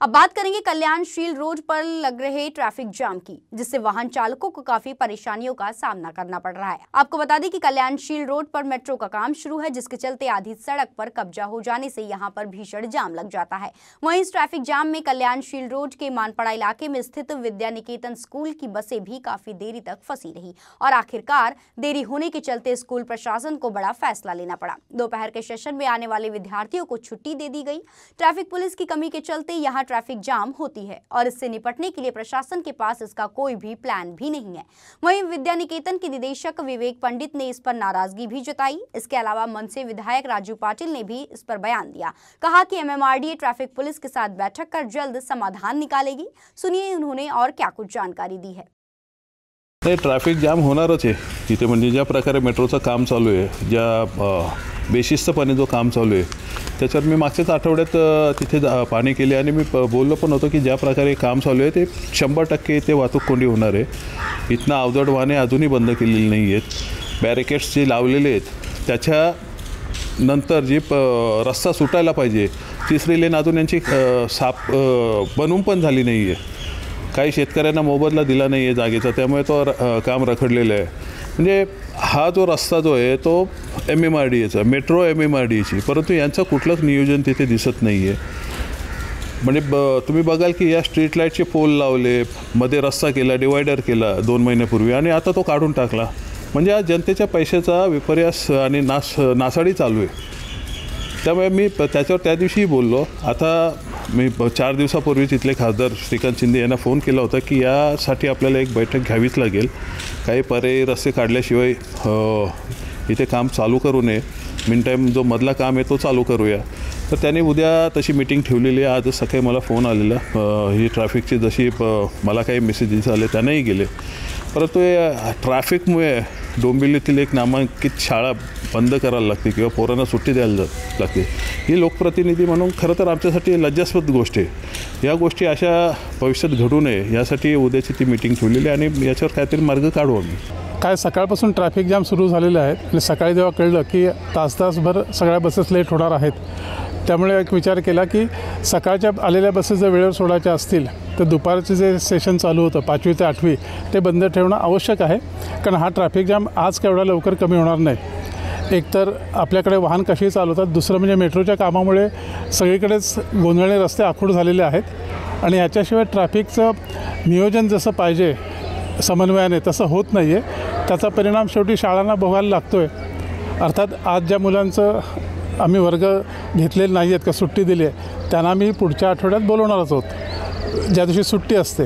अब बात करेंगे कल्याणशील रोड पर लग रहे ट्रैफिक जाम की, जिससे वाहन चालकों को काफी परेशानियों का सामना करना पड़ रहा है। आपको बता दें कि कल्याणशील रोड पर मेट्रो का काम शुरू है, जिसके चलते आधी सड़क पर कब्जा हो जाने से यहां पर भीषण जाम लग जाता है। वहीं इस ट्रैफिक जाम में कल्याणशील रोड के मानपड़ा इलाके में स्थित विद्या निकेतन स्कूल की बसें भी काफी देरी तक फंसी रही और आखिरकार देरी होने के चलते स्कूल प्रशासन को बड़ा फैसला लेना पड़ा। दोपहर के सेशन में आने वाले विद्यार्थियों को छुट्टी दे दी गई। ट्रैफिक पुलिस की कमी के चलते यहाँ ट्रैफिक जाम होती है और इससे निपटने के लिए प्रशासन के पास इसका कोई भी प्लान भी नहीं है। वहीं विद्या निकेतन के निदेशक विवेक पंडित ने इस पर नाराजगी भी जताई। इसके अलावा मनसे विधायक राजू पाटिल ने भी इस पर बयान दिया। कहा कि MMRDA ट्रैफिक पुलिस के साथ बैठक कर जल्द समाधान निकालेगी। सुनिए उन्होंने और क्या कुछ जानकारी दी है। ट्रॅफिक जाम होणारच आहे तिथे, म्हणजे ज्या प्रकारे मेट्रोचं काम चालू आहे, ज्या बेशिस्तपणे जो काम चालू आहे त्याच्यावर मी मागच्याच आठवड्यात तिथे पाहणी केली आणि मी बोललो पण होतो की ज्या प्रकारे काम चालू आहे ते 100% ते वाहतूक कोंडी होणार आहे। इथनं अवजड वाहने अजूनही बंद केलेली नाही आहेत। बॅरिकेड्स जे लावलेले आहेत त्याच्या नंतर जी रस्ता सुटायला पाहिजे, तिसरी लेन अजून यांची साफ बनवून पण झाली नाही आहे। काही शेतकऱ्यांना मोबदला दिला नाही आहे जागेचा, त्यामुळे तो काम रखडलेलं आहे। म्हणजे हा जो रस्ता जो आहे तो MMRDAचा, मेट्रो MMRDAची, परंतु यांचं कुठलंच नियोजन तिथे दिसत नाही आहे। म्हणजे तुम्ही बघाल की या स्ट्रीट लाईटचे पोल लावले, मध्ये रस्ता केला, डिवायडर केला 2 महिन्यापूर्वी आणि आता तो काढून टाकला। म्हणजे आज जनतेच्या पैशाचा विपर्यास आणि नासाडी चालू आहे। त्यामुळे मी त्याच्यावर त्या दिवशी बोललो। आता मी 4 दिवसापूर्वी तिथले खासदार श्रीकांत शिंदे यांना फोन केला होता की यासाठी आपल्याला एक बैठक घ्यावीच लागेल। काही पर्यायी रस्ते काढल्याशिवाय इथे काम चालू करू नये। मीन टाईम जो मधला काम आहे तो चालू करूया। तर त्यांनी उद्या तशी मीटिंग ठेवलेली आहे। आज सकाळी मला फोन आलेला, ही ट्रॅफिकची जशी मला काही मेसेजेस आले त्यानेही गेले, परंतु ट्रॅफिकमुळे डोंबिवलीतील एक नामांकित शाळा बंद करायला लागते किंवा पोरांना सुट्टी द्यायला लागते। ही लोकप्रतिनिधी म्हणून खरं तर आमच्यासाठी लज्जास्पद गोष्ट आहे। या गोष्टी अशा भविष्यात घडू नये यासाठी उद्याची ती मीटिंग ठेवलेली आहे आणि याच्यावर काहीतरी मार्ग काढू आम्ही। काय सकाळपासून ट्रॅफिक जाम सुरू झालेले आहेत आणि सकाळी जेव्हा कळलं की तासभर सगळ्या बसेस लेट होणार आहेत, त्यामुळे एक विचार केला की सकाळच्या आलेल्या बसेस जर वेळेवर सोडायच्या असतील तर दुपारचे जे सेशन चालू होतं 5वी ते 8वी ते बंद ठेवणं आवश्यक आहे। कारण हा ट्रॅफिक जाम आज केवढा लवकर कमी होणार नाही। एकतर आपल्याकडे वाहन कशी चालवतात, दुसरं म्हणजे मेट्रोच्या कामामुळे सगळीकडेच गोंधळणे रस्ते आखूड झालेले आहेत आणि याच्याशिवाय ट्रॅफिकचं नियोजन जसं पाहिजे समन्वयाने तसं होत नाही आहे। त्याचा परिणाम शेवटी शाळांना भोगायला लागतो आहे। अर्थात आज ज्या मुलांचं आम्ही वर्ग घेतलेले नाही आहेत का सुट्टी दिली आहे त्यांना आम्ही पुढच्या आठवड्यात बोलवणारच आहोत, ज्या दिवशी सुट्टी असते।